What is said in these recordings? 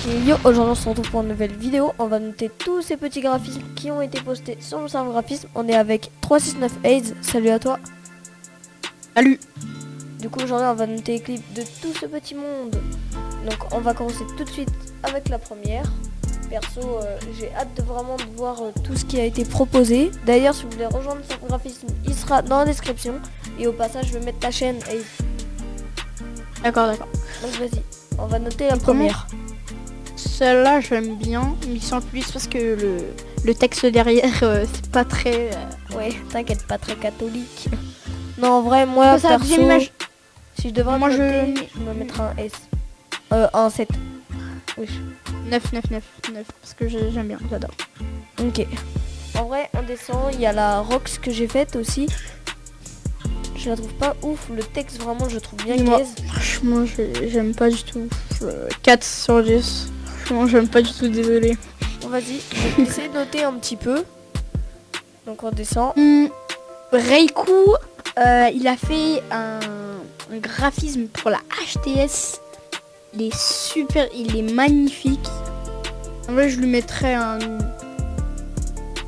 c'est Elio. Aujourd'hui on se retrouve pour une nouvelle vidéo. On va noter tous ces petits graphismes qui ont été postés sur le serveur graphisme. On est avec 369 AIDS. Salut à toi. Salut. Du coup aujourd'hui on va noter les clips de tout ce petit monde. Donc on va commencer tout de suite avec la première. Perso j'ai hâte de vraiment de voir tout ce qui a été proposé. D'ailleurs si vous voulez rejoindre le serveur graphisme, il sera dans la description. Et au passage je vais mettre ta chaîne AIDS. D'accord. Donc vas-y, on va noter la première. Celle-là j'aime bien, mais sans plus parce que le texte derrière c'est pas très... Ouais, t'inquiète, pas très catholique. Non, en vrai, moi, ça, perso, image. Si je devrais moi noter, je me mettrais un S. Un 7. Oui. 9, parce que j'aime bien, j'adore. Ok. En vrai, on descend, il y a la Rox que j'ai faite aussi. Je la trouve pas ouf, le texte vraiment, je trouve bien gaze. Franchement, j'aime pas du tout. 4 sur 10. Franchement, j'aime pas du tout, désolé. Bon, vas-y, je vais essayer de noter un petit peu. Donc on descend. Reiku, il a fait un graphisme pour la HTS. Il est super, il est magnifique. En vrai, je lui mettrais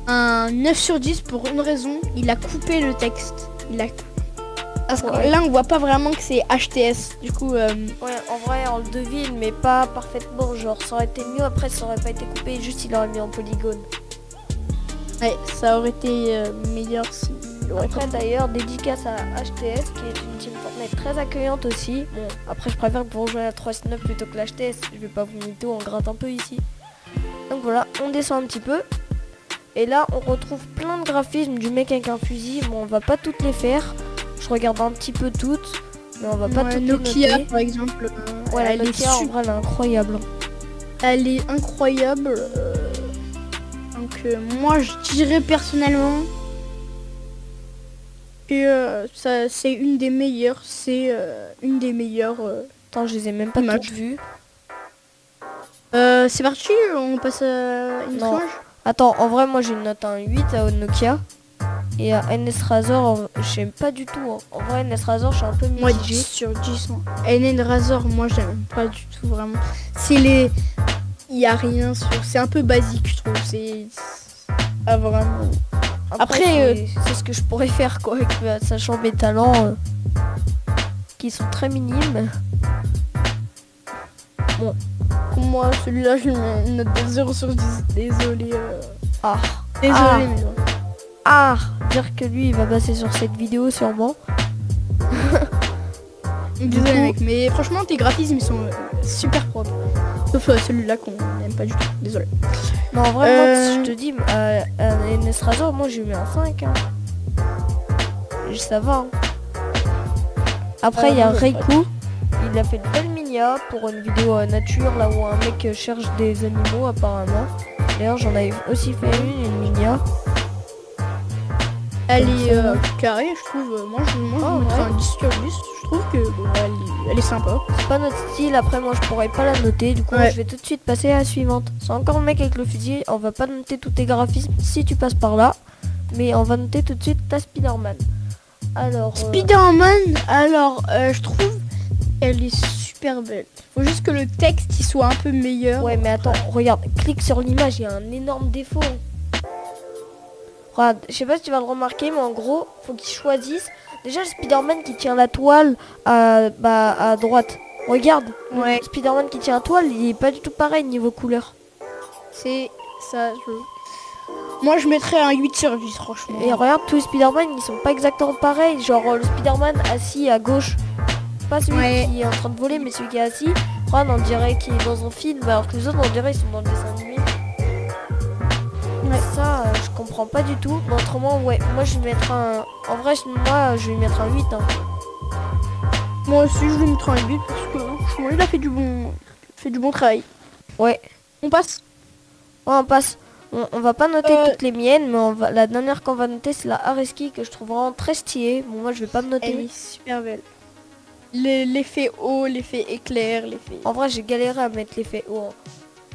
un 9 sur 10 pour une raison. Il a coupé le texte. Parce que là, on voit pas vraiment que c'est HTS. Du coup, ouais, en vrai, on le devine, mais pas parfaitement. Genre, ça aurait été mieux après, ça aurait pas été coupé. Juste, il aurait mis en polygone. Ouais, ça aurait été meilleur si... Après d'ailleurs, dédicace à HTS qui est une team Fortnite très accueillante aussi. Bon, après je préfère que vous rejoigniez la 369 plutôt que l'HTS. Je vais pas vous mytho, on gratte un peu ici. Donc voilà, on descend un petit peu. Et là, on retrouve plein de graphismes du mec avec un fusil. Bon, on va pas toutes les faire. Je regarde un petit peu toutes. Mais on va pas toutes Nokia, les noter. par exemple. Ouais, la Nokia, en vrai, elle est incroyable. Elle est incroyable. Donc moi, je dirais personnellement... ça c'est une des meilleures, Attends, je les ai même pas toutes vues. C'est parti, on passe à une image. Attends, en vrai moi j'ai une note 8 à Nokia. Et à NS Razor, j'aime pas du tout. Hein. En vrai NS Razor, je suis un peu mitigé. Moi 10 sur 10. NS Razor, moi j'aime pas du tout vraiment. Il y a rien sur, c'est un peu basique je trouve. C'est pas vraiment. Après c'est ce que je pourrais faire quoi, avec, sachant mes talents qui sont très minimes. Bon, pour moi celui-là je lui mets une note de 0 sur 10. Désolé. Dire que lui il va passer sur cette vidéo sûrement. Désolé mec, mais franchement tes graphismes ils sont super propres. Sauf celui-là qu'on n'aime pas du tout, désolé. Non en vrai moi je te dis, NS Razor moi j'ai mis un 5 hein. Ça va hein. Après il y a Reiku, il a fait de belles minia pour une vidéo nature là où un mec cherche des animaux apparemment. D'ailleurs j'en avais aussi fait une minia. Elle est carrée je trouve, moi je mettrais un 10 sur 10, je trouve que elle est sympa. C'est pas notre style, après moi je pourrais pas la noter, du coup je vais tout de suite passer à la suivante. C'est encore le mec avec le fusil, on va pas noter tous tes graphismes si tu passes par là, mais on va noter tout de suite ta Spider-Man. Alors Spider-Man, je trouve qu'elle est super belle. Faut juste que le texte il soit un peu meilleur. Ouais mais attends, regarde, clique sur l'image, il y a un énorme défaut. Regarde, je sais pas si tu vas le remarquer, mais en gros, faut qu'il choisisse. Déjà le Spider-Man qui tient la toile à droite. Regarde, le Spider-Man qui tient la toile, il est pas du tout pareil niveau couleur. C'est ça, moi je mettrais un 8 sur 10 franchement. Et regarde, tous les Spider-Man ils sont pas exactement pareils. Genre le Spider-Man assis à gauche, pas celui qui est en train de voler, mais celui qui est assis. Regarde, on dirait qu'il est dans un film, alors que les autres on dirait ils sont dans le dessin animé. Ça je comprends pas du tout, mais autrement ouais, moi je vais mettre un... En vrai moi je vais mettre un 8 hein. Moi aussi je vais mettre un 8 parce que franchement il a fait du bon travail. Ouais. On passe. Ouais on passe. On va pas noter toutes les miennes, mais la dernière qu'on va noter c'est la Areski que je trouve vraiment très stylée. Bon moi je vais pas me noter. Elle est super belle. L'effet haut, l'effet éclair, l'effet... En vrai j'ai galéré à mettre l'effet haut.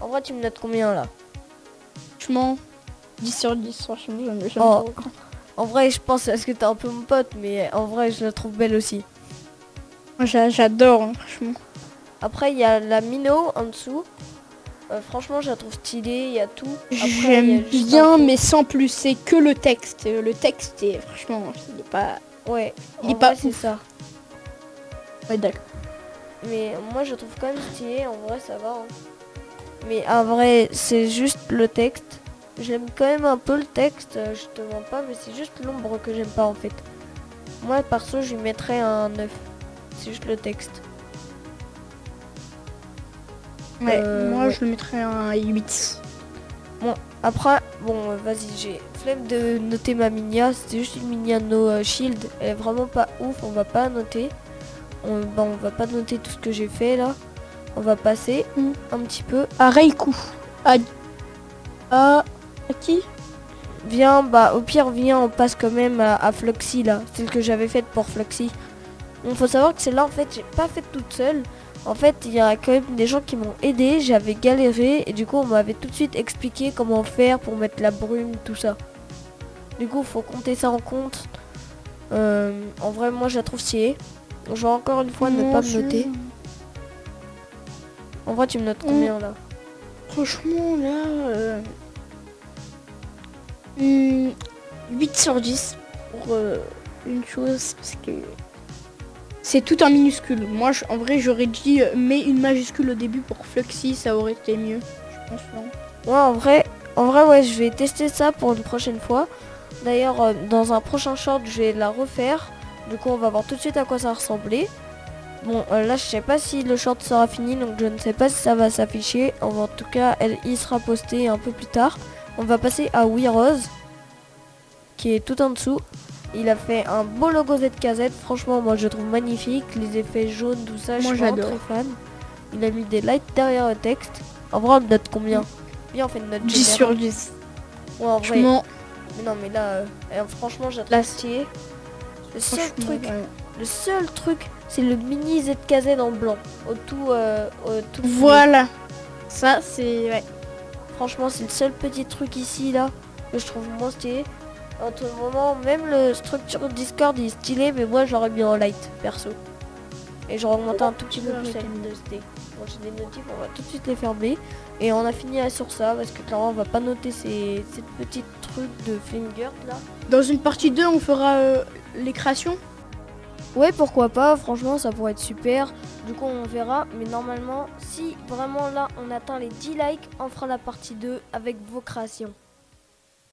En vrai tu me notes combien là? Franchement 10 sur 10, franchement, j'aime trop. En vrai, je pense parce que t'es un peu mon pote, mais en vrai, je la trouve belle aussi. Moi, j'adore, hein, franchement. Après, il y a la Mino en dessous. Franchement, je la trouve stylée, il y a tout. Après, il y J'aime a juste bien, un mais sans plus. C'est que le texte. Le texte, est franchement, il est pas. peu- Ouais, Il est en pas vrai, c'est ouf. ça. Ouais, d'accord. Mais moi, je trouve quand même stylé. En vrai, ça va. Hein. Mais en vrai, c'est juste le texte. J'aime quand même un peu le texte, je te mens pas, mais c'est juste l'ombre que j'aime pas en fait. Moi, perso, je lui mettrais un 9. C'est juste le texte. Ouais, moi Ouais. je le mettrais un 8. Après, bon, vas-y, j'ai flemme de noter ma Minia. C'était juste une Minia No Shield. Elle est vraiment pas ouf, on va pas noter. On va pas noter tout ce que j'ai fait là. On va passer un petit peu. À Reiku. À qui? Viens, bah au pire, viens, on passe quand même à Fluxy là. Celle que j'avais faite pour Fluxy. Il faut savoir que celle-là, en fait, j'ai pas faite toute seule. En fait, il y a quand même des gens qui m'ont aidé. J'avais galéré et du coup, on m'avait tout de suite expliqué comment faire pour mettre la brume, tout ça. Du coup, faut compter ça en compte. En vrai, moi, je la trouve stylée. Je vais encore une fois ne pas me noter. En vrai, tu me notes combien là? Franchement, là. 8 sur 10 pour une chose, parce que c'est tout en minuscule. Moi, en vrai, j'aurais dit mets une majuscule au début pour Fluxy, ça aurait été mieux. Je pense non. Ouais, en vrai, ouais, je vais tester ça pour une prochaine fois. D'ailleurs, dans un prochain short, je vais la refaire. Du coup, on va voir tout de suite à quoi ça ressemblait. Bon, là, je sais pas si le short sera fini, donc je ne sais pas si ça va s'afficher. En tout cas, il sera posté un peu plus tard. On va passer à Rose, qui est tout en dessous. Il a fait un beau logo ZKZ. Franchement, moi, je trouve magnifique. Les effets jaunes, tout ça, Moi, je suis vraiment j'adore. très fan. Il a mis des lights derrière le texte. En vrai, on me note combien? Bien, on fait une note 10 sur générale. 10. Ouais, en vrai. Franchement, Mais non, mais là, franchement, j'ai Là, stylé. Le seul franchement, truc, ouais. le seul truc, c'est le mini ZKZ en blanc. Au tout milieu. Voilà. Ça, c'est... Ouais. Franchement, c'est le seul petit truc ici, là, que je trouve moins stylé. En tout moment, même le structure Discord, il est stylé, mais moi, j'aurais mis en light, perso. Et j'aurais augmenté un tout petit peu plus la luminosité. Bon, j'ai des notifs, on va tout de suite les fermer. Et on a fini sur ça, parce que clairement, on va pas noter ces petits trucs de Fingert, là. Dans une partie 2, on fera les créations. Ouais, pourquoi pas, franchement, ça pourrait être super. Du coup, on verra. Mais normalement, si vraiment là, on atteint les 10 likes, on fera la partie 2 avec vos créations.